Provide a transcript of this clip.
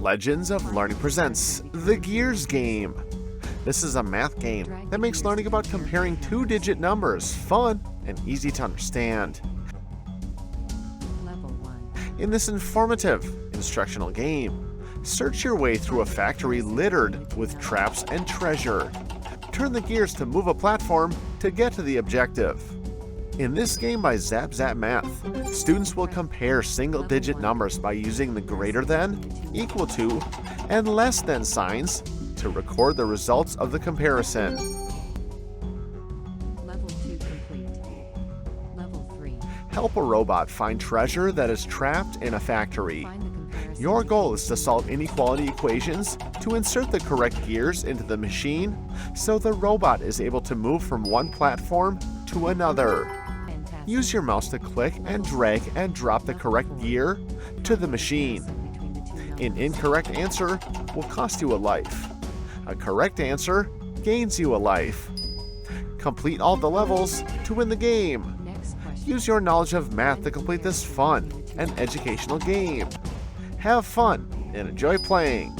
Legends of Learning presents The Gears Game. This is a math game that makes learning about comparing two-digit numbers fun and easy to understand. In this informative, instructional game, search your way through a factory littered with traps and treasure. Turn the gears to move a platform to get to the objective. In this game by Zapzapmath, students will compare single-digit numbers by using the greater than, equal to, and less than signs to record the results of the comparison. Level 2 complete. Level 3. Help a robot find treasure that is trapped in a factory. Find the comparison. Your goal is to solve inequality equations to insert the correct gears into the machine so the robot is able to move from one platform to another. Fantastic. Use your mouse to click and drag and drop the correct gear to the machine. Between the two numbers. An incorrect answer will cost you a life. A correct answer gains you a life. Complete all the levels to win the game. Next question. Use your knowledge of math to complete this fun and educational game. Have fun and enjoy playing.